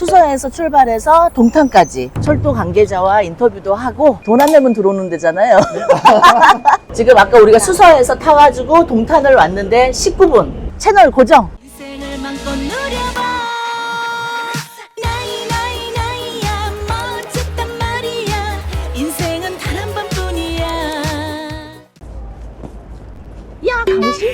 수서에서 출발해서 동탄까지 철도 관계자와 인터뷰도 하고 돈 안 내면 들어오는 데잖아요. 지금 아까 우리가 수서에서 타가지고 동탄을 왔는데 19분 채널 고정. 인생을 맘껏 누려봐. 나이 나이야 멋졌단 말이야. 인생은 단 한 번뿐이야. 야, 강신?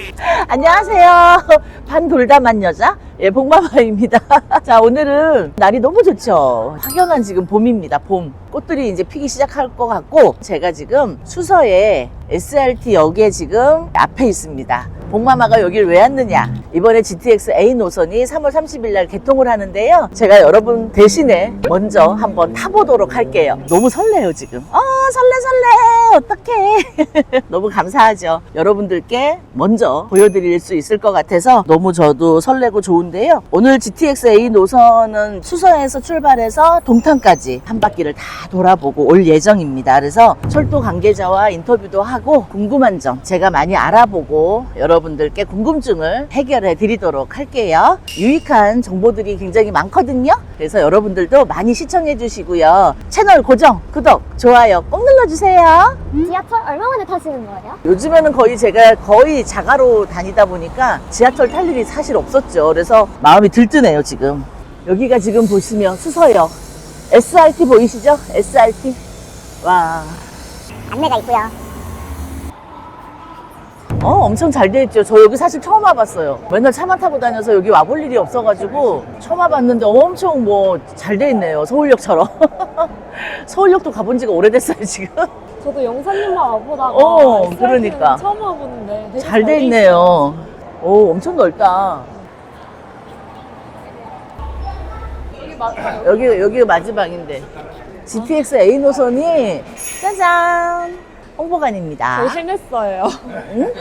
안녕하세요. 반 돌담한 여자? 예, 복마마입니다. 자, 오늘은 날이 너무 좋죠. 확연한 지금 봄입니다. 봄. 꽃들이 이제 피기 시작할 것 같고, 제가 지금 수서에 SRT 역에 지금 앞에 있습니다. 복마마가 여길 왜 왔느냐? 이번에 GTX A 노선이 3월 30일 날 개통을 하는데요. 제가 여러분 대신에 먼저 한번 타보도록 할게요. 너무 설레요, 지금. 설레. 어떡해. 너무 감사하죠. 여러분들께 먼저 보여드릴 수 있을 것 같아서 너무 저도 설레고 좋은데요. 오늘 GTX A 노선은 수서에서 출발해서 동탄까지 한 바퀴를 다 돌아보고 올 예정입니다. 그래서 철도 관계자와 인터뷰도 하고 궁금한 점 제가 많이 알아보고 여러분들께 궁금증을 해결해 드리도록 할게요. 유익한 정보들이 굉장히 많거든요. 그래서 여러분들도 많이 시청해 주시고요. 채널 고정, 구독, 좋아요 꼭 눌러주세요. 지하철 얼마 만에 타시는 거예요? 요즘에는 제가 거의 자가로 다니다 보니까 지하철 탈 일이 사실 없었죠. 그래서 마음이 들뜨네요, 지금. 여기가 지금 보시면 수서역. SRT 보이시죠? SRT. 와. 안내가 있고요. 엄청 잘 돼 있죠. 저 여기 사실 처음 와봤어요. 맨날 차만 타고 다녀서 여기 와볼 일이 없어가지고 처음 와봤는데 엄청 잘 돼 있네요. 서울역처럼. 서울역도 가본 지가 오래됐어요, 지금. 저도 영사님만 와보다가 SRT 는 그러니까. 처음 와보는데 되게 잘 돼 있네요. 엄청 넓다. 여기가 마지막인데. GTX A 노선이 짜잔! 홍보관입니다. 저 심했어요. 응?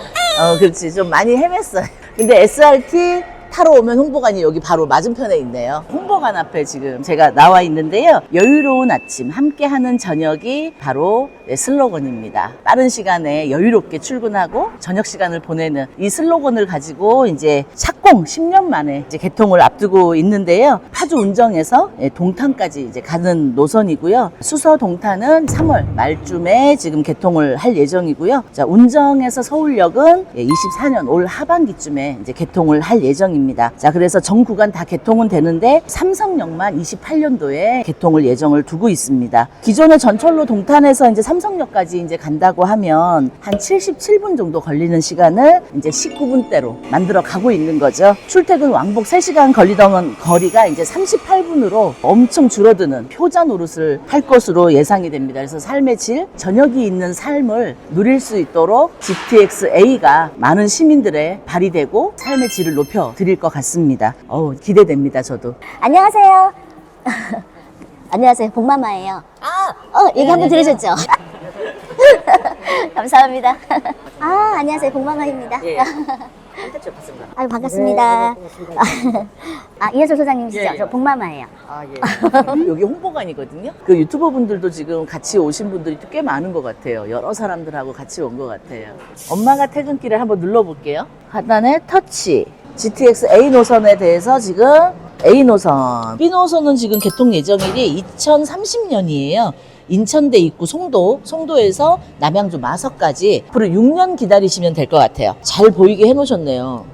그렇지. 좀 많이 헤맸어요. 근데 SRT 타러 오면 홍보관이 여기 바로 맞은편에 있네요. 홍보관 앞에 지금 제가 나와 있는데요. 여유로운 아침, 함께하는 저녁이 바로 슬로건입니다. 빠른 시간에 여유롭게 출근하고 저녁 시간을 보내는 이 슬로건을 가지고 이제 착공 10년 만에 이제 개통을 앞두고 있는데요. 파주 운정에서 동탄까지 이제 가는 노선이고요. 수서 동탄은 3월 말쯤에 지금 개통을 할 예정이고요. 자, 운정에서 서울역은 24년 올 하반기쯤에 이제 개통을 할 예정입니다. 자, 그래서 전 구간 다 개통은 되는데 삼성역만 28년도에 개통을 예정을 두고 있습니다. 기존의 전철로 동탄에서 이제 삼성역까지 이제 간다고 하면 한 77분 정도 걸리는 시간을 이제 19분대로 만들어 가고 있는 거죠. 출퇴근 왕복 3시간 걸리던 거리가 이제 38분으로 엄청 줄어드는 효자 노릇을 할 것으로 예상이 됩니다. 그래서 삶의 질, 저녁이 있는 삶을 누릴 수 있도록 GTX A가 많은 시민들의 발휘되고 삶의 질을 높여 드릴 것 같습니다. 기대됩니다, 저도. 안녕하세요. 안녕하세요. 복마마예요. 얘기 한번 들으셨죠? 감사합니다. 안녕하세요. 복마마입니다. 예. 아유, 반갑습니다. 이현철 소장님이시죠? 예, 예. 저 복마마예요. 예. 여기 홍보관이거든요. 그 유튜버 분들도 지금 같이 오신 분들이 꽤 많은 것 같아요. 여러 사람들하고 같이 온 것 같아요. 엄마가 퇴근길을 한번 눌러볼게요. 하단에 터치. GTX A 노선에 대해서 지금 A 노선, B 노선은 지금 개통 예정일이 2030년이에요. 인천대 입구 송도에서 남양주 마석까지 앞으로 6년 기다리시면 될 것 같아요. 잘 보이게 해놓으셨네요.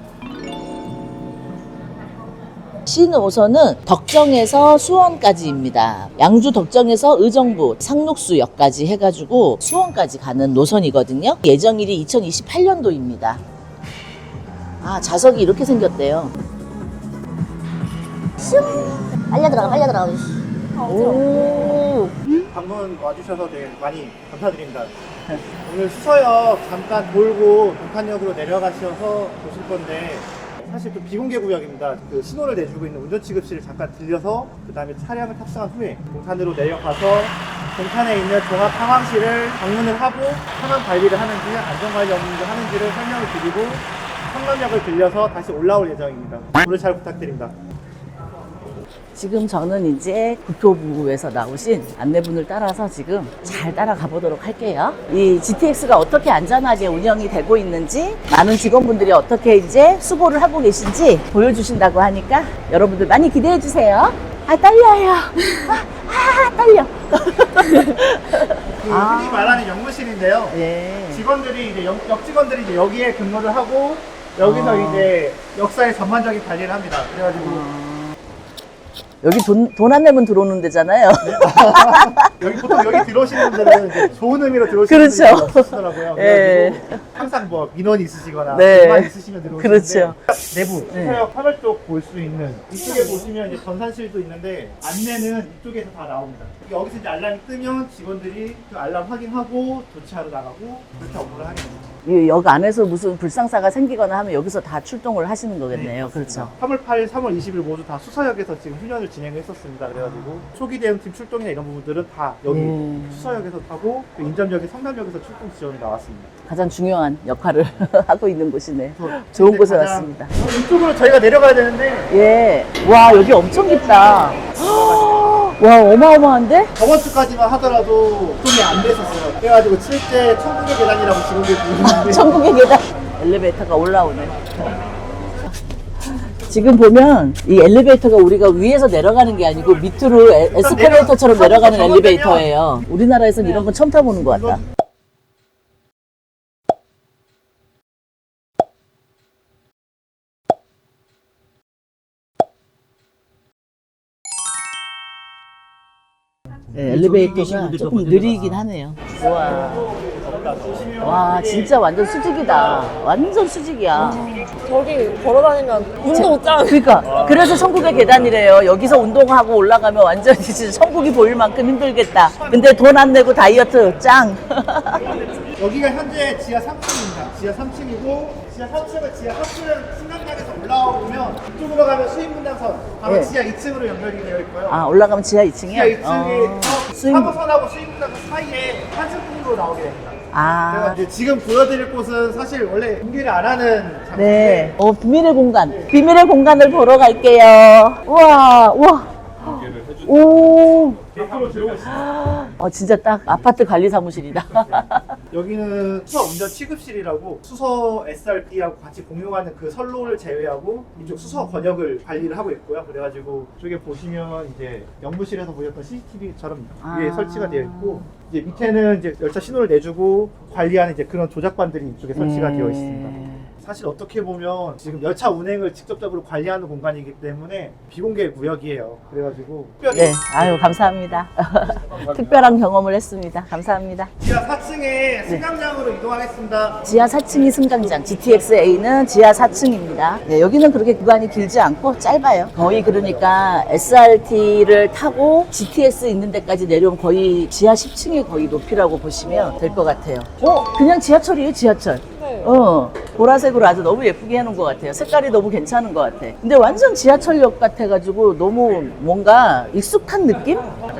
C 노선은 덕정에서 수원까지입니다. 양주 덕정에서 의정부 상록수역까지 해가지고 수원까지 가는 노선이거든요. 예정일이 2028년도입니다. 좌석이 이렇게 생겼대요. 빨려 들어가. 오. 방문 와주셔서 되게 많이 감사드립니다. 오늘 수서역 잠깐 돌고 동탄역으로 내려가셔서 보실 건데 사실 또 비공개 구역입니다. 그 신호를 내주고 있는 운전취급실을 잠깐 들려서 그 다음에 차량을 탑승한 후에 동탄으로 내려가서 동탄에 있는 종합 상황실을 방문을 하고 상황 관리를 하는지 안전관리 업무를 하는지를 설명을 드리고 성남역을 들려서 다시 올라올 예정입니다. 오늘 잘 부탁드립니다. 지금 저는 이제 국토부에서 나오신 안내분을 따라서 지금 잘 따라가 보도록 할게요. 이 GTX가 어떻게 안전하게 운영이 되고 있는지, 많은 직원분들이 어떻게 이제 수고를 하고 계신지 보여주신다고 하니까 여러분들 많이 기대해 주세요. 아, 떨려요. 떨려. 그 흔히 말하는 영무실인데요. 예. 직원들이 이제 역 직원들이 이제 여기에 근무를 하고 여기서 이제 역사의 전반적인 관리를 합니다. 그래가지고 여기 돈 안 내면 들어오는 데잖아요. 여기 보통 여기 들어오시는 분들은 이제 좋은 의미로 들어오시는 그렇죠. 분들이 있으시더라고요. 예. 그래가지고 항상 뭐 민원이 있으시거나 네. 불만 있으시면 들어오시는데 그렇죠. 내부 네. 수서역 화물 쪽 볼 수 있는 이쪽에 보시면 이제 전산실도 있는데 안내는 이쪽에서 다 나옵니다. 여기서 이제 알람이 뜨면 직원들이 그 알람 확인하고 조치하러 나가고 그렇게 업무를 하게 됩니다. 역 안에서 무슨 불상사가 생기거나 하면 여기서 다 출동을 하시는 거겠네요. 그렇죠. 3월 8일, 3월 20일 모두 다 수서역에서 지금 훈련을 진행했었습니다. 그래가지고 초기 대응팀 출동이나 이런 부분들은 다 여기 수서역에서 타고 또 인접역이 성남역에서 출동 지원이 나왔습니다. 가장 중요한 역할을 하고 있는 곳이네. 그래서 좋은 이제 곳에 가장- 왔습니다. 이쪽으로 저희가 내려가야 되는데 예. 와, 여기 엄청 깊다. 와, 어마어마한데? 저번 주까지만 하더라도 돈이 안 됐었어요. 그래가지고 7대 천국의 계단이라고 직원들이 부르는데 천국의 계단. 엘리베이터가 올라오네. 지금 보면 이 엘리베이터가 우리가 위에서 내려가는 게 아니고 밑으로 에스컬레이터처럼 내려가는 엘리베이터예요. 우리나라에서는 이런 건 처음 타보는 것 같다. 네, 엘리베이터가 조금 느리긴 하네요. 와, 진짜 완전 수직이다. 완전 수직이야. 저기 걸어다니면 운동장. 그러니까 그래서 천국의 계단이래요. 여기서 운동하고 올라가면 완전히 진짜 천국이 보일 만큼 힘들겠다. 근데 돈 안 내고 다이어트 짱. 여기가 현재 지하 3층입니다. 지하 3층이고 지하 3층은 지하 합수를 승강장에서 올라오면 이쪽으로 가면 수입분당선 바로 네. 지하 2층으로 연결이 되어 있고요. 아, 올라가면 지하 2층이요? 지하 2층에 수입- 사무선하고 수입분당선 사이에 환승풍으로 나오게 됩니다. 아, 그래서 이제 지금 보여드릴 곳은 사실 원래 공개를 안 하는 장소인데 네. 비밀의 공간. 비밀의 공간을 보러 갈게요. 우와, 우와. 오. 앞으로 들어오시죠. 진짜 딱 아파트 관리 사무실이다. 여기는 수서 운전 취급실이라고 수서 SRP하고 같이 공용하는 그 선로를 제외하고 이쪽 수서 권역을 관리를 하고 있고요. 그래가지고 이쪽에 보시면 이제 연구실에서 보셨던 CCTV처럼 위에 아. 설치가 되어 있고 이제 밑에는 이제 열차 신호를 내주고 관리하는 이제 그런 조작반들이 이쪽에 설치가 되어 있습니다. 사실 어떻게 보면 지금 열차 운행을 직접적으로 관리하는 공간이기 때문에 비공개 구역이에요. 그래가지고 특별히 네, 아유, 감사합니다. 특별한 경험을 했습니다. 감사합니다. 지하 4층에 승강장으로 이동하겠습니다. 지하 4층이 승강장, GTX-A는 지하 4층입니다. 네, 여기는 그렇게 구간이 길지 않고 짧아요. 거의 그러니까 SRT를 타고 GTX 있는 데까지 내려오면 거의 지하 10층의 거의 높이라고 보시면 될 것 같아요. 그냥 지하철이에요, 지하철. 네. 보라색으로 아주 너무 예쁘게 해놓은 것 같아요. 색깔이 너무 괜찮은 것 같아. 근데 완전 지하철역 같아가지고 너무 뭔가 익숙한 느낌?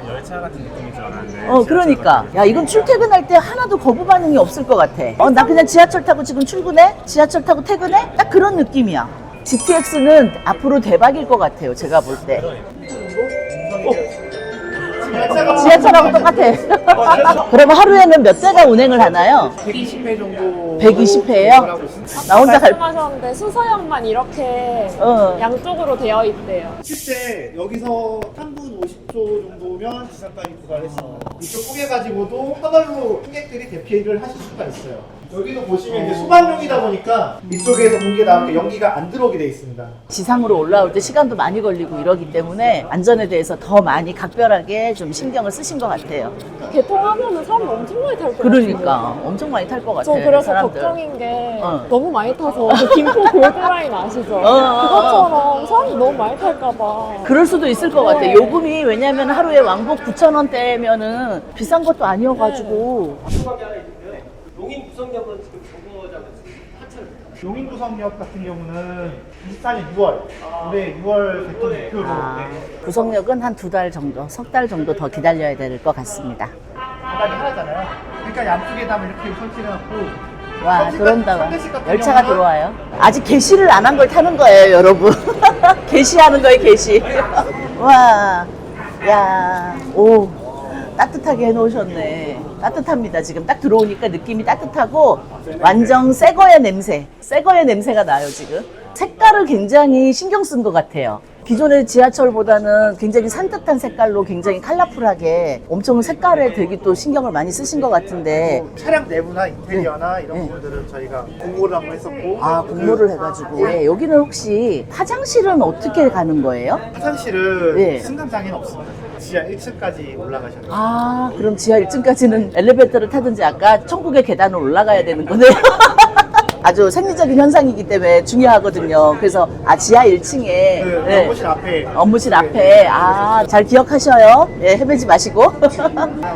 열차 같은 느낌이 들어가는데 그러니까. 야, 이건 출퇴근할 때 하나도 거부 반응이 없을 것 같아. 나 그냥 지하철 타고 지금 출근해? 지하철 타고 퇴근해? 딱 그런 느낌이야. GTX는 앞으로 대박일 것 같아요. 제가 볼 때. 지하철하고 똑같아. 그러면 하루에는 몇 대가 운행을 하나요? 120회 정도 120회예요? 나 혼자 갈 말씀하셨는데 수서역만 이렇게 양쪽으로 되어 있대요. 실제 여기서 3분 50초 정도면 지상까지 도달했습니다. 이쪽 포개 가지고도 터널로 승객들이 대피를 하실 수가 있어요. 여기도 보시면 이제 소방용이다 보니까 이쪽에서 공기가 나오니까 연기가 안 들어오게 돼 있습니다. 지상으로 올라올 때 시간도 많이 걸리고 이러기 때문에 안전에 대해서 더 많이 각별하게 좀 신경을 쓰신 것 같아요. 개통하면은 사람 엄청 많이 탈 거예요. 그러니까 엄청 많이 탈 것 저 같아요. 그래서 사람들. 걱정인 게 어. 너무 많이 타서 그 김포 골드라인 아시죠? 그것처럼 사람이 너무 많이 탈까봐. 그럴 수도 있을 것 같아. 네. 요금이 왜냐면 하루에 왕복 9,000원대면은 비싼 것도 아니어가지고. 용인 구성역은 지금 정거장은 하차를 용인 구성역 같은 경우는 24년 6월 올해 6월 개통 목표로 구성역은 한 2달 정도, 3달 정도 더 기다려야 될 것 같습니다. 바닥이 하나잖아요. 그러니까 양쪽에다 이렇게 설치해놓고 와, 들어온다. 선대식 같은 열차가 경우는 들어와요. 아직 개시를 안 한 걸 타는 거예요, 여러분. 개시하는 거예요, 개시. 와, 야, 오, 따뜻하게 해놓으셨네. 따뜻합니다. 지금 딱 들어오니까 느낌이 따뜻하고 완전 새거의 냄새. 새거의 냄새가 나요, 지금. 색깔을 굉장히 신경 쓴 것 같아요. 기존의 지하철보다는 굉장히 산뜻한 색깔로 굉장히 컬러풀하게 엄청 색깔에 되게 또 신경을 많이 쓰신 것 같은데. 차량 내부나 인테리어나 이런 부분들은 저희가 공모를 한번 했었고. 아, 공모를 해가지고. 네, 여기는 혹시 화장실은 어떻게 가는 거예요? 화장실은 네. 승강장에는 없습니다. 지하 1층까지 올라가셔야 돼요. 아, 그럼 지하 1층까지는 엘리베이터를 타든지 아까 천국의 계단을 올라가야 되는 거네요. 아주 생리적인 현상이기 때문에 중요하거든요. 그래서 지하 1층에 그 네. 업무실 앞에. 업무실 앞에 잘 기억하셔요. 예, 헤매지 마시고.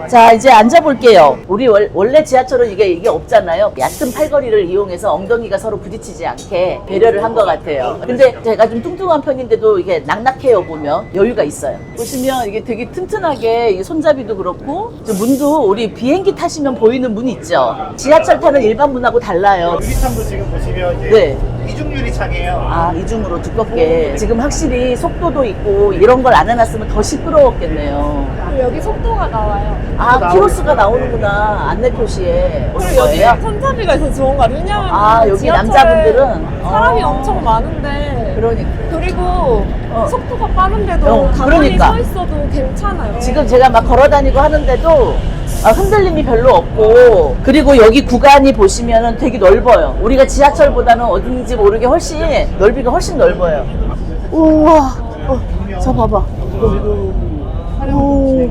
자, 이제 앉아볼게요. 우리 원래 지하철은 이게 없잖아요. 얕은 팔걸이를 이용해서 엉덩이가 서로 부딪히지 않게 배려를 한 것 같아요. 근데 제가 좀 뚱뚱한 편인데도 이게 낙낙해요. 보면 여유가 있어요. 보시면 이게 되게 튼튼하게 이 손잡이도 그렇고 문도 우리 비행기 타시면 보이는 문 있죠. 지하철 타는 일반 문하고 달라요. 유리창도 지금 보시면 이제 네. 이중 유리창이에요. 아, 이중으로 두껍게. 지금 확실히 속도도 있고 이런 걸 안 해놨으면 더 시끄러웠겠네요. 그리고 여기 속도가 나와요. 아, 키로수가 나오는구나. 안내 표시에. 그런 그리고 여기 거예요? 손잡이가 있어서 좋은 거 같아요. 왜냐면 아, 여기 지하철에 남자분들은? 사람이 어. 엄청 많은데 그러니까. 그리고 속도가 빠른데도 어, 가만히 그러니까. 서 있어도 괜찮아요. 지금 제가 막 걸어 다니고 하는데도 흔들림이 별로 없고, 그리고 여기 구간이 보시면은 되게 넓어요. 우리가 지하철보다는 어딘지 모르게 넓이가 훨씬 넓어요. 우와, 저 봐봐. 오.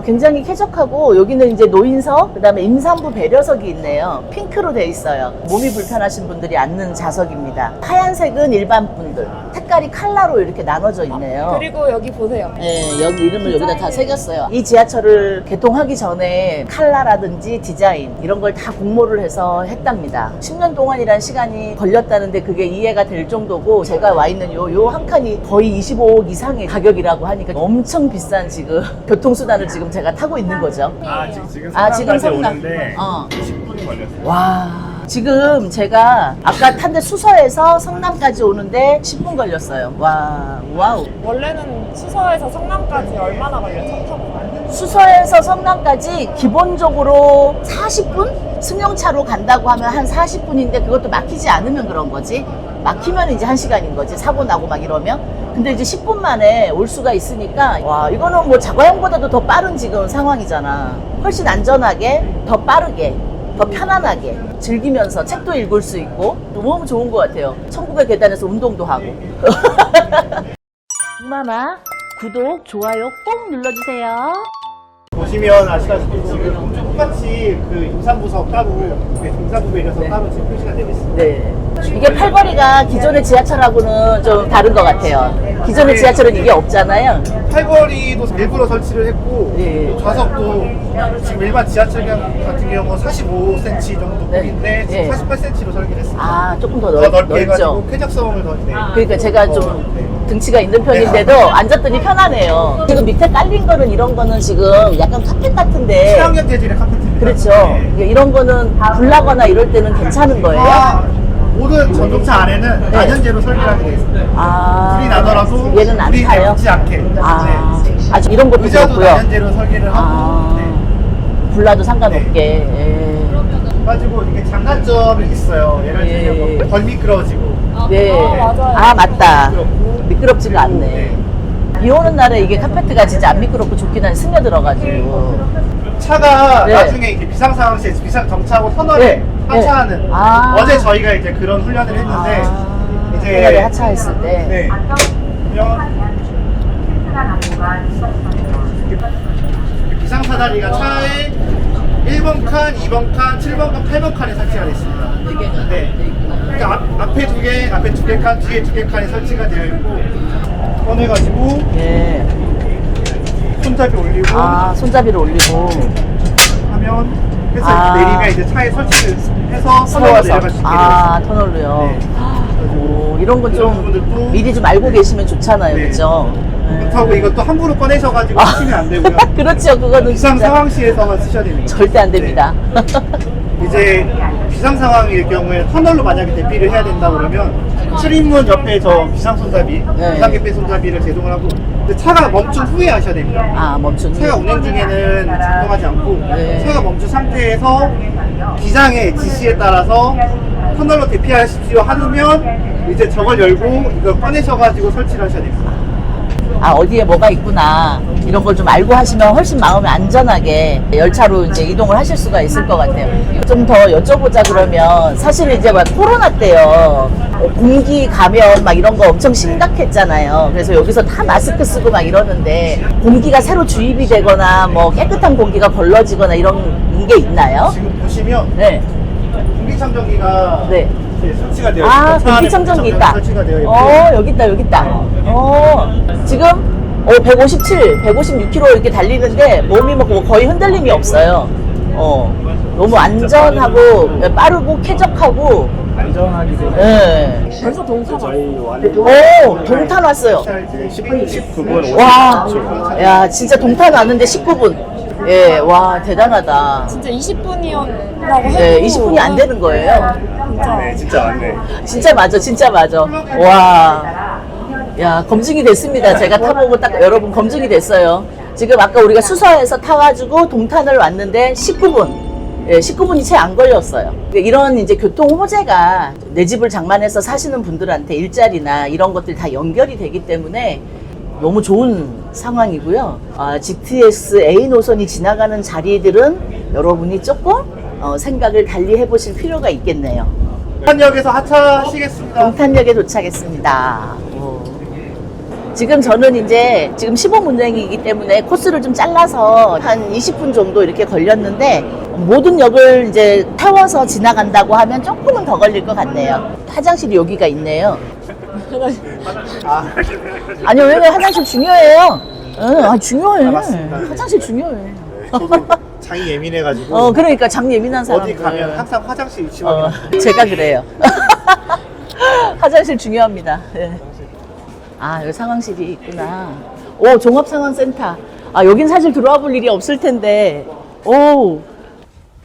굉장히 쾌적하고, 여기는 이제 노인석, 그다음에 임산부 배려석이 있네요. 핑크로 돼 있어요. 몸이 불편하신 분들이 앉는 좌석입니다. 하얀색은 일반 분들, 색깔이 컬러로 이렇게 나눠져 있네요. 그리고 여기 보세요. 네, 여기 이름을 여기다 다 새겼어요. 이 지하철을 개통하기 전에 컬러라든지 디자인 이런 걸 다 공모를 해서 했답니다. 10년 동안이란 시간이 걸렸다는데 그게 이해가 될 정도고, 제가 와 있는 요 한 칸이 거의 25억 이상의 가격이라고 하니까 엄청 비싼 지금 교통수단을 지금 제가 타고 있는 거죠. 지금 지금 성남까지 성남. 오는데 어. 10분이 걸렸어요. 와, 지금 제가 아까 탄 데 수서에서 성남까지 오는데 10분 걸렸어요. 와우. 원래는 수서에서 성남까지 얼마나 걸려요? 차 타고? 수서에서 성남까지 기본적으로 40분? 승용차로 간다고 하면 한 40분인데 그것도 막히지 않으면 그런 거지. 막히면 이제 1시간인 거지. 사고 나고 막 이러면. 근데 이제 10분 만에 올 수가 있으니까, 와, 이거는 뭐 자가용보다도 더 빠른 지금 상황이잖아. 훨씬 안전하게, 더 빠르게, 더 편안하게 즐기면서 책도 읽을 수 있고 너무 좋은 것 같아요. 천국의 계단에서 운동도 하고. 마마 구독, 좋아요 꼭 눌러주세요. 보시면 아시다시피 지금 똑같이 그 임산부석 따로, 임산부 배려석 따로 지금 표시가 되어 있습니다. 네. 이게 팔걸이가 기존의 지하철하고는 좀 다른 것 같아요. 기존의 지하철은 이게 없잖아요. 팔걸이도 일부러 설치를 했고, 예. 또 좌석도 지금 일반 지하철 같은 경우는 45cm 정도 네. 폭인데 지금 예. 48cm로 설계를 했습니다. 아, 조금 더 더 넓게 넓죠. 해가지고 쾌적성을 더 그러니까 제가 좀 등치가 있는 편인데도 앉았더니 편하네요. 지금 밑에 깔린 거는 이런 거는 지금 약간 카펫 같은데. 친환경 재질의 카페트입니다. 그렇죠. 네. 이런 거는 불나거나 이럴 때는 괜찮은 거예요? 모든 전동차 안에는 난연제로 설계하게 되어 있습니다. 아, 불이 나더라도 얘는 안 불이 타요? 붙지 않게. 아, 네. 아주 이런 것도 의자도 그렇고요. 난연제로 설계를 하고. 아, 네. 불나도 상관없게. 예. 가지고 이게 장단점이 있어요. 예를 들면 예. 덜 미끄러지고. 네. 맞아요. 아, 맞다. 미끄럽고. 미끄럽지가 않네. 네. 비 오는 날에 이게 카페트가 진짜 안 미끄럽고 좋긴 한 스며들어가지고. 차가 네. 나중에 이렇게 비상 상황 시에 비상 정차하고 터널에 네. 하차하는. 네. 아. 어제 저희가 이제 그런 훈련을 했는데 이제 터널에 하차했을 때. 네. 비상 사다리가 차에 1번 칸, 2번 칸, 7번 칸, 8번 칸에 설치가 되어 있습니다. 네. 그러니까 앞에 두 개 칸, 뒤에 두 개 칸이 설치가 되어 있고, 꺼내가지고 예. 손잡이 올리고 아, 손잡이를 올리고. 하면 해서 아. 내리면 이제 차에 설치를 해서 터널로 세워서. 내려갈 수 있게 아, 되어 터널로요. 네. 오, 이런 건 이런 좀 부분들도 미리 좀 알고 계시면 좋잖아요. 네. 그죠? 그렇다고 이것도 함부로 꺼내셔가지고 쓰시면 안 되고요. 그렇죠. 그거는 비상 진짜 상황 시에서만 쓰셔야 됩니다. 절대 안 됩니다. 이제 비상 상황일 경우에 터널로 만약에 대피를 해야 된다 그러면 출입문 옆에 저 비상 손잡이, 네. 비상개폐 손잡이를 제동을 하고 근데 차가 멈춘 후에 하셔야 됩니다. 아, 멈춘 차가 운행 중에는 작동하지 않고 네. 차가 멈춘 상태에서 기장의 지시에 따라서 터널로 대피하십시오 하면 이제 저걸 열고 이걸 꺼내셔가지고 설치를 하셔야 됩니다. 아, 어디에 뭐가 있구나. 이런 걸 좀 알고 하시면 훨씬 마음이 안전하게 열차로 이제 이동을 하실 수가 있을 것 같아요. 좀 더 여쭤보자 그러면 사실 이제 막 코로나 때요. 공기 감염 막 이런 거 엄청 심각했잖아요. 그래서 여기서 다 마스크 쓰고 막 이러는데 공기가 새로 주입이 되거나 뭐 깨끗한 공기가 걸러지거나 이런 게 있나요? 지금 보시면 네. 공기청정기가 네. 이제 설치가 되어 아, 있습니다. 차 안에 공기청정기 있다. 설치가 되어 있고 여기 있다, 여기 있다. 지금 157, 156km 이렇게 달리는데 몸이 뭐 거의 흔들림이 없어요. 너무 안전하고 빠르고 쾌적하고. 안전하기도 예. 벌써 동사 저희 완전 동탄 왔어요. 이제 19분 와, 야, 진짜 동탄 왔는데 19분. 예, 와, 대단하다. 진짜 20분이라고 해도 네, 20분이 안 되는 거예요. 진짜 네, 진짜 맞네. 진짜 맞아, 진짜 맞아. 와, 야, 검증이 됐습니다. 제가 타보고 딱 여러분 검증이 됐어요. 지금 아까 우리가 수서에서 타가지고 동탄을 왔는데 19분. 예, 19분이 채 안 걸렸어요. 이런 이제 교통 호재가 내 집을 장만해서 사시는 분들한테 일자리나 이런 것들이 다 연결이 되기 때문에 너무 좋은 상황이고요. GTX A 노선이 지나가는 자리들은 여러분이 조금 생각을 달리 해보실 필요가 있겠네요. 동탄역에서 하차하시겠습니다. 동탄역에 도착했습니다. 지금 저는 이제 지금 시범 운행이기 때문에 코스를 좀 잘라서 한 20분 정도 이렇게 걸렸는데 모든 역을 이제 태워서 지나간다고 하면 조금은 더 걸릴 것 같네요. 화장실이 여기가 있네요. 아니요, 왜냐면 화장실 중요해요. 중요해. 맞습니다. 화장실 중요해. 저도 장이 예민해가지고 그러니까 장 예민한 사람들. 어디 가면 항상 화장실 위치 확인. 제가 그래요. 화장실 중요합니다. 예. 여기 상황실이 있구나. 오, 종합상황센터. 여긴 사실 들어와 볼 일이 없을 텐데. 오,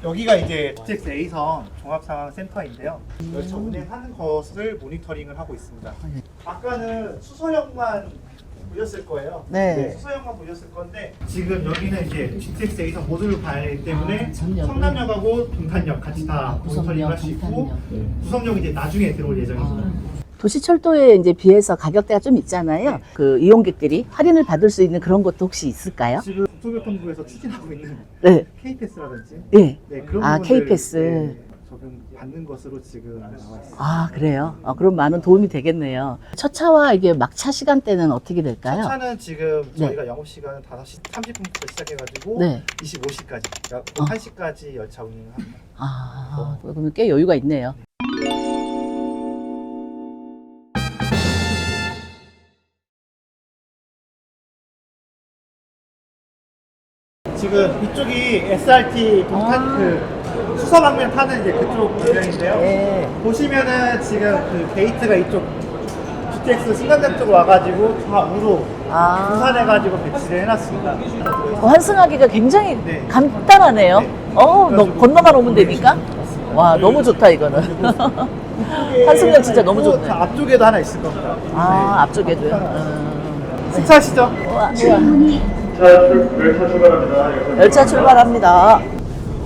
여기가 이제 GTX A선 종합상황센터인데요. 열차 운행하는 것을 모니터링을 하고 있습니다. 아까는 수서역만 보셨을 거예요. 네. 수서역만 보셨을 건데 지금 여기는 이제 GTX A선 모듈 가이드 때문에 전역을. 성남역하고 동탄역 같이 다 모니터링을 할 수 있고 동탄역. 구성역이 이제 나중에 들어올 예정입니다. 도시철도에 이제 비해서 가격대가 좀 있잖아요. 그 이용객들이 할인을 받을 수 있는 그런 것도 혹시 있을까요? 지금 국토교통부에서 추진하고 있는 네. K패스라든지 예. 그런 부분들 K패스. 적용받는 것으로 지금 나와 있습니다. 그래요? 그럼 많은 도움이 되겠네요. 첫 차와 이게 막차 시간대는 어떻게 될까요? 첫 차는 지금 네. 저희가 영업시간은 5시 30분부터 시작해가지고 네. 25시까지, 그러니까 1시까지 열차 운행을 합니다. 그러면 꽤 여유가 있네요. 지금 이쪽이 SRT 동탄 그 수서 방면 타는 이제 그쪽 방면인데요. 네. 보시면은 지금 그 게이트가 이쪽 GTX 신간장 쪽으로 와가지고 좌우로 분산해가지고 배치를 해놨습니다. 환승하기가 굉장히 네. 간단하네요. 네. 건너만 오면 되니까. 와, 너무 좋다 이거는. 환승역 진짜 너무 또 좋네. 앞쪽에도 하나 있을 겁니다. 앞쪽에도요. 승차하시죠? 우와. 열차 출발합니다. 열차 출발합니다.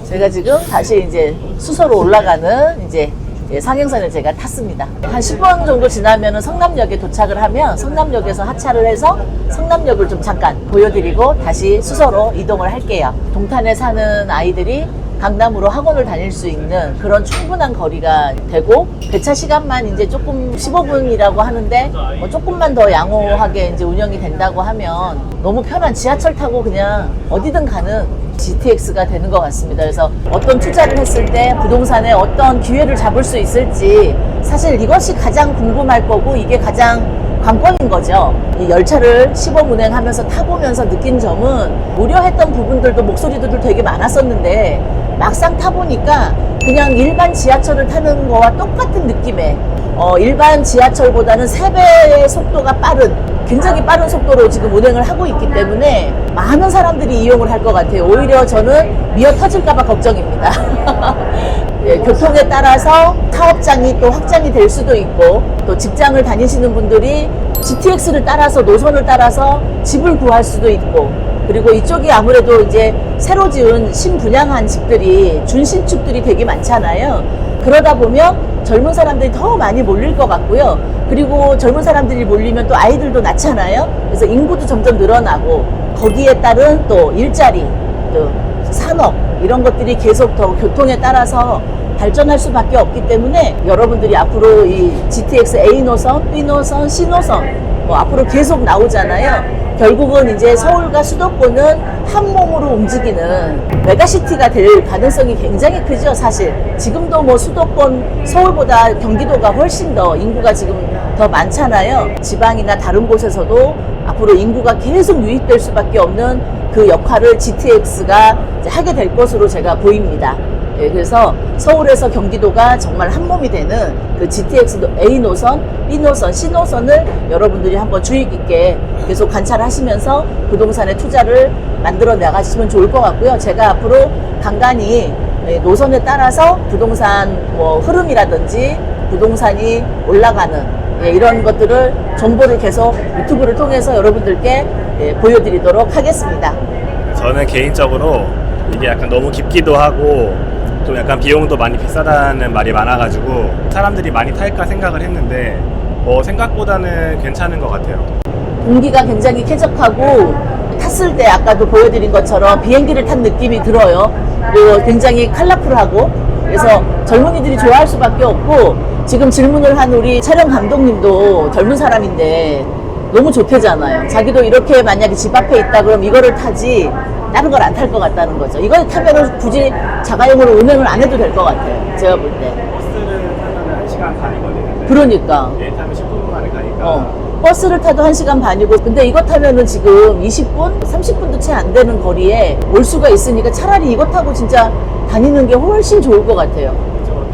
제가 지금 다시 이제 수서로 올라가는 이제 상행선을 제가 탔습니다. 한 10분 정도 지나면 성남역에 도착을 하면 성남역에서 하차를 해서 성남역을 좀 잠깐 보여드리고 다시 수서로 이동을 할게요. 동탄에 사는 아이들이 강남으로 학원을 다닐 수 있는 그런 충분한 거리가 되고 배차 시간만 이제 조금 15분이라고 하는데 뭐 조금만 더 양호하게 이제 운영이 된다고 하면 너무 편한 지하철 타고 그냥 어디든 가는 GTX가 되는 것 같습니다. 그래서 어떤 투자를 했을 때 부동산에 어떤 기회를 잡을 수 있을지 사실 이것이 가장 궁금할 거고 이게 가장 관건인 거죠. 이 열차를 시범 운행하면서 타보면서 느낀 점은 우려했던 부분들도 목소리들도 되게 많았었는데 막상 타보니까 그냥 일반 지하철을 타는 거와 똑같은 느낌의 일반 지하철보다는 3배의 속도가 빠른 굉장히 빠른 속도로 지금 운행을 하고 있기 때문에 많은 사람들이 이용을 할 것 같아요. 오히려 저는 미어 터질까봐 걱정입니다. 예, 교통에 따라서 사업장이 또 확장이 될 수도 있고, 또 직장을 다니시는 분들이 GTX를 따라서 노선을 따라서 집을 구할 수도 있고, 그리고 이쪽이 아무래도 이제 새로 지은 신분양한 집들이 준신축들이 되게 많잖아요. 그러다 보면 젊은 사람들이 더 많이 몰릴 것 같고요. 그리고 젊은 사람들이 몰리면 또 아이들도 낳잖아요. 그래서 인구도 점점 늘어나고, 거기에 따른 또 일자리, 또 산업, 이런 것들이 계속 더 교통에 따라서 발전할 수밖에 없기 때문에 여러분들이 앞으로 이 GTX A 노선, B 노선, C 노선 뭐 앞으로 계속 나오잖아요. 결국은 이제 서울과 수도권은 한 몸으로 움직이는 메가시티가 될 가능성이 굉장히 크죠, 사실. 지금도 뭐 수도권, 서울보다 경기도가 훨씬 더 인구가 지금 더 많잖아요. 지방이나 다른 곳에서도 앞으로 인구가 계속 유입될 수밖에 없는 그 역할을 GTX가 하게 될 것으로 제가 보입니다. 예, 그래서 서울에서 경기도가 정말 한 몸이 되는 그 GTX A 노선, B 노선, C 노선을 여러분들이 한번 주의 깊게 계속 관찰하시면서 부동산에 투자를 만들어 나가시면 좋을 것 같고요. 제가 앞으로 간간히 노선에 따라서 부동산 뭐 흐름이라든지 부동산이 올라가는 이런 것들을 정보를 계속 유튜브를 통해서 여러분들께 보여드리도록 하겠습니다. 저는 개인적으로 이게 약간 너무 깊기도 하고 좀 약간 비용도 많이 비싸다는 말이 많아가지고 사람들이 많이 탈까 생각을 했는데 생각보다는 괜찮은 것 같아요. 공기가 굉장히 쾌적하고 탔을 때 아까도 보여드린 것처럼 비행기를 탄 느낌이 들어요. 그리고 굉장히 컬러풀하고, 그래서 젊은이들이 좋아할 수밖에 없고, 지금 질문을 한 우리 촬영 감독님도 젊은 사람인데 너무 좋대잖아요. 자기도 이렇게 만약에 집 앞에 있다 그럼 이거를 타지 다른 걸 안 탈 것 같다는 거죠. 이걸 타면 굳이 자가용으로 운행을 안 해도 될 것 같아요, 제가 볼 때. 버스를 타면 1시간 반이거든요. 그러니까 얘 타면 10분 만에 가니까 버스를 타도 1시간 반이고, 근데 이거 타면은 지금 20분? 30분도 채 안 되는 거리에 올 수가 있으니까 차라리 이거 타고 진짜 다니는 게 훨씬 좋을 것 같아요.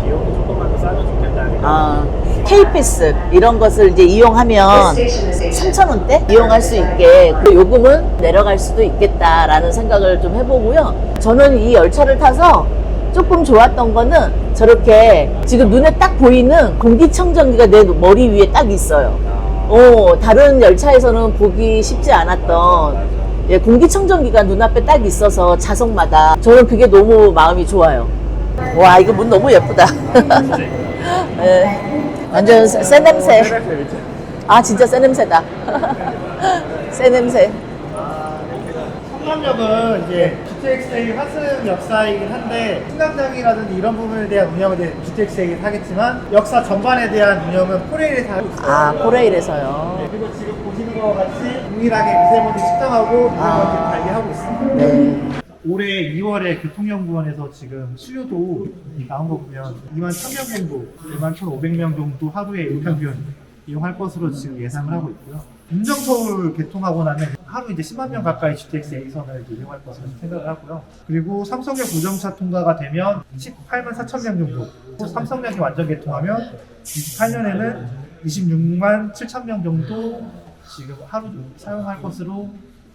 비용이 조금만 더 싸면 좋겠다는 K패스 이런 것을 이제 이용하면 3,000원대 이용할 수 있게 그 요금은 내려갈 수도 있겠다라는 생각을 좀 해보고요. 저는 이 열차를 타서 조금 좋았던 거는 저렇게 지금 눈에 딱 보이는 공기청정기가 내 머리 위에 딱 있어요. 다른 열차에서는 보기 쉽지 않았던 공기청정기가 눈앞에 딱 있어서 좌석마다 저는 그게 너무 마음이 좋아요. 와, 이거 문 너무 예쁘다. 네. 완전 새 냄새. 아, 진짜 새 냄새다. 새 냄새. 성남역은 이제 GTX-A 환승 역사이긴 한데 승강장이라든지 이런 부분에 대한 운영은 이제 GTX-A 하겠지만 역사 전반에 대한 운영은 코레일에서 하고 있어요. 아, 코레일에서요. 네, 그리고 지금 보시는 것과 같이 동일하게 미세먼지 측정하고 미세먼지 관리하고 있습니다. 네. 올해 2월에 교통연구원에서 지금 수요도 나온 거 보면 2만 1,000명 정도, 2만 1,500명 정도 하루에 인평균 이용할 것으로 지금 예상을 하고 있고요. 운정서울 개통하고 나면 하루 이제 10만 명 가까이 GTX A선을 이용할 것으로 생각을 하고요. 그리고 삼성역 우정차 통과가 되면 18만 4천 명 정도, 삼성역이 완전 개통하면 28년에는 26만 7천 명 정도 지금 하루 사용할 것으로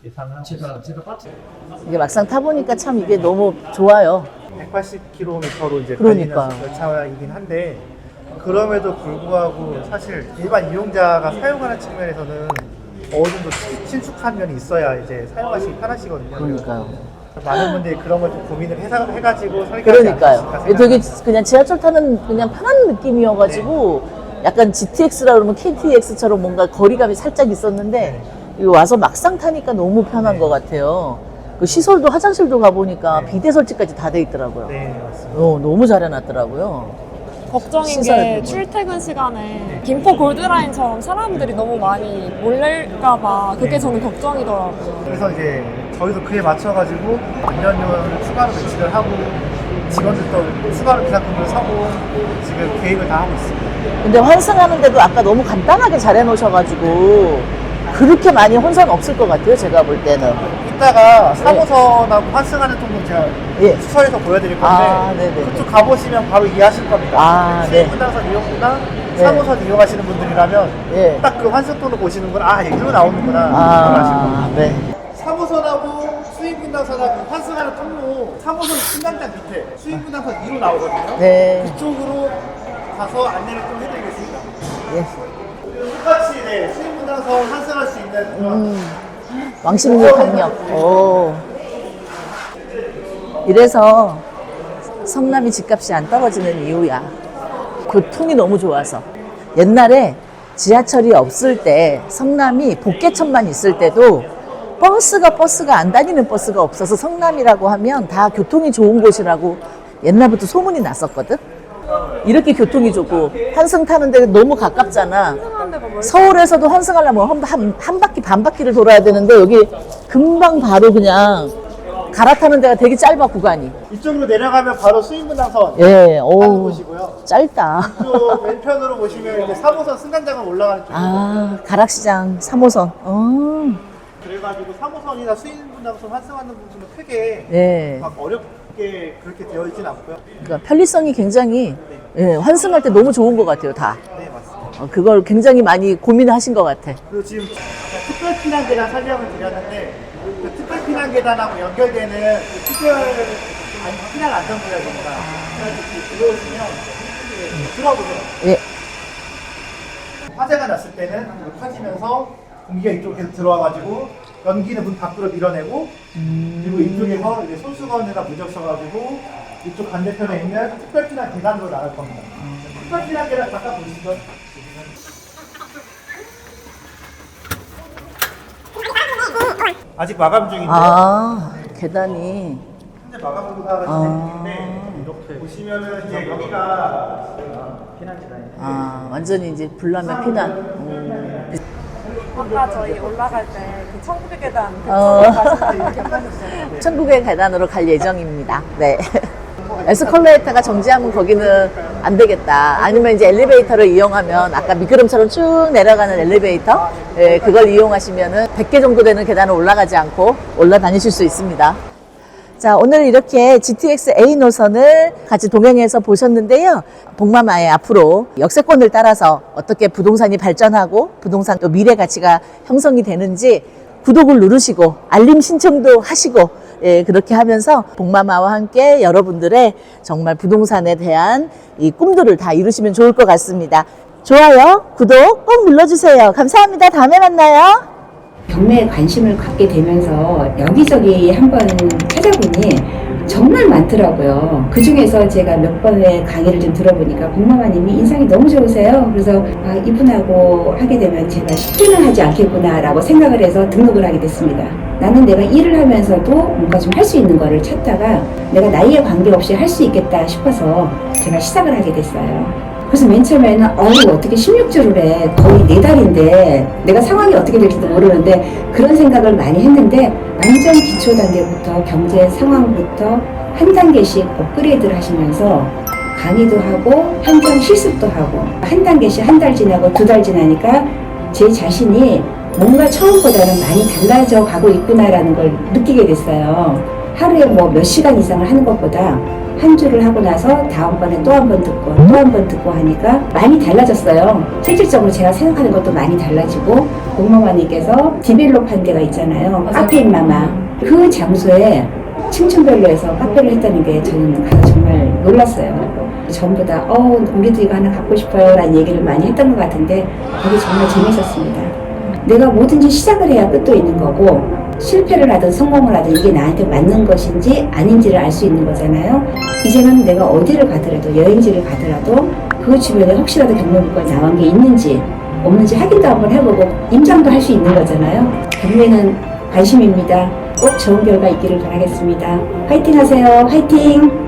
예상을 하고 있습니다. 이게 막상 타보니까 참 이게 너무 좋아요. 180km로 이제 그러니까. 달리는 열차이긴 한데 그럼에도 불구하고 사실 일반 이용자가 사용하는 측면에서는 어느 정도 친숙한 면이 있어야 이제 사용하시기 편하시거든요. 그러니까요. 많은 분들이 그런 걸 좀 고민을 해가지고 설계하지 그러니까요. 않으실까 되게 생각합니다. 그냥 지하철 타는 그냥 편한 느낌이어가지고 약간 GTX라 그러면 KTX처럼 뭔가 거리감이 살짝 있었는데 이거 와서 막상 타니까 너무 편한 것 같아요. 그 시설도 화장실도 가보니까 비대 설치까지 다 돼 있더라고요. 네, 맞습니다. 너무 잘 해놨더라고요. 걱정인 시설의 게 부분. 출퇴근 시간에 김포 골드라인처럼 사람들이 너무 많이 몰릴까봐 그게 저는 걱정이더라고요. 그래서 이제 저희도 그에 맞춰가지고 안전요원을 추가로 배치를 하고 직원들도 추가로 기사품을 사고 지금 계획을 다 하고 있습니다. 근데 환승하는데도 아까 너무 간단하게 잘 해놓으셔가지고 그렇게 많이 혼선 없을 것 같아요. 제가 볼 때는. 이따가 3호선하고 환승하는 통도 제가 예. 수설에서 보여드릴 건데 아, 네네. 그쪽 가보시면 바로 이해하실 겁니다. 아, 네. 신분당선 이용보다 네. 3호선 이용하시는 분들이라면 예. 딱 그 환승도로 보시는 건 아, 여기로 나오는구나. 아, 네. 3호선하고 수인분당선하고 환승하는 통로 3호선 승강장 밑에 수인분당선 2로 나오거든요. 네. 그쪽으로 가서 안내를 좀 해드리겠습니다. 예. 똑같이 네, 수인분당선 환승할 수 있는 그런 왕십리 강력. 오. 이래서 성남이 집값이 안 떨어지는 이유야. 교통이 너무 좋아서. 옛날에 지하철이 없을 때 성남이 복개천만 있을 때도 버스가 안 다니는 버스가 없어서 성남이라고 하면 다 교통이 좋은 곳이라고 옛날부터 소문이 났었거든. 이렇게 교통이 좋고 환승 타는데 너무 가깝잖아. 서울에서도 환승하려면 한 바퀴 반 바퀴를 돌아야 되는데 여기 금방 바로 그냥 갈아타는 데가 되게 짧아 구간이. 이쪽으로 내려가면 바로 수인분당선 예, 하는 오, 곳이고요. 짧다. 이쪽 왼편으로 보시면 이제 3호선 승강장을 올라가는 쪽이에요. 아, 가락시장 3호선. 그래가지고 3호선이나 수인분당선 환승하는 부분은 크게 예. 막 어렵게 그렇게 되어 있진 않고요. 그러니까 편리성이 굉장히 예, 환승할 때 너무 좋은 것 같아요, 다. 네, 맞습니다. 그걸 굉장히 많이 고민하신 것 같아. 그리고 지금 특별 피난 계단 설명을 드렸는데 그 특별 피난 계단하고 연결되는 그 특별 피난 안전구역입니다. 그래서 들어오시면 들어보세요. 예. 화재가 났을 때는 이거 터지면서 공기가 이쪽으로 계속 들어와가지고 연기는 문 밖으로 밀어내고 그리고 이쪽에서 이제 손수건이나 무적 써가지고 이쪽 반대편에 있는 특별 피난 계단으로 나갈 겁니다. 특별 피난 계단 잠깐 보시죠. 아직 마감 중인데 아, 계단이. 현재 마감 공사가 진행 중인데 이렇게 보시면은 이제 여기가 피난 계단이에요. 아, 완전히 이제 불나면 피난. 아까 저희 올라갈 때 그 천국의 계단 어. 가셨어요. 천국의 계단으로 갈 예정입니다. 네. 에스컬레이터가 정지하면 거기는 안 되겠다. 아니면 이제 엘리베이터를 이용하면 아까 미끄럼처럼 쭉 내려가는 엘리베이터, 예, 그걸 이용하시면은 100개 정도 되는 계단을 올라가지 않고 올라다니실 수 있습니다. 자, 오늘 이렇게 GTX A 노선을 같이 동행해서 보셨는데요. 복마마의 앞으로 역세권을 따라서 어떻게 부동산이 발전하고 부동산 또 미래 가치가 형성이 되는지 구독을 누르시고 알림 신청도 하시고, 예, 그렇게 하면서 복마마와 함께 여러분들의 정말 부동산에 대한 이 꿈들을 다 이루시면 좋을 것 같습니다. 좋아요, 구독 꼭 눌러주세요. 감사합니다. 다음에 만나요. 경매에 관심을 갖게 되면서 여기저기 한번 찾아보니 정말 많더라고요. 그 중에서 제가 몇 번의 강의를 좀 들어보니까 복마마님이 인상이 너무 좋으세요. 그래서 아, 이분하고 하게 되면 제가 실패는 하지 않겠구나라고 생각을 해서 등록을 하게 됐습니다. 나는 내가 일을 하면서도 뭔가 좀 할 수 있는 거를 찾다가 내가 나이에 관계없이 할 수 있겠다 싶어서 제가 시작을 하게 됐어요. 그래서 맨 처음에는 어떻게 16주를 해, 거의 4달인데 내가 상황이 어떻게 될지도 모르는데 그런 생각을 많이 했는데 완전 기초 단계부터 경제 상황부터 한 단계씩 업그레이드를 하시면서 강의도 하고 현장 실습도 하고 한 단계씩 한 달 지나고 2달 지나니까 제 자신이 뭔가 처음보다는 많이 달라져 가고 있구나라는 걸 느끼게 됐어요. 하루에 뭐 몇 시간 이상을 하는 것보다 한 주를 하고 나서 다음번에 또 한 번 듣고 또 한 번 듣고 하니까 많이 달라졌어요. 실질적으로 제가 생각하는 것도 많이 달라지고 복마마님께서 디벨롭한 데가 있잖아요. 카페인마마. 그 장소에 층층별로 해서 카페를 했다는 게 저는 가서 정말 놀랐어요. 전부 다 우리도 이거 하나 갖고 싶어요 라는 얘기를 많이 했던 것 같은데 거기 정말 재밌었습니다. 내가 뭐든지 시작을 해야 끝도 있는 거고 실패를 하든 성공을 하든 이게 나한테 맞는 것인지 아닌지를 알 수 있는 거잖아요. 이제는 내가 어디를 가더라도 여행지를 가더라도 그 주변에 혹시라도 경매물건 나온 게 있는지 없는지 확인도 한번 해보고 임장도 할 수 있는 거잖아요. 경매는 관심입니다. 꼭 좋은 결과 있기를 바라겠습니다. 화이팅 하세요. 화이팅!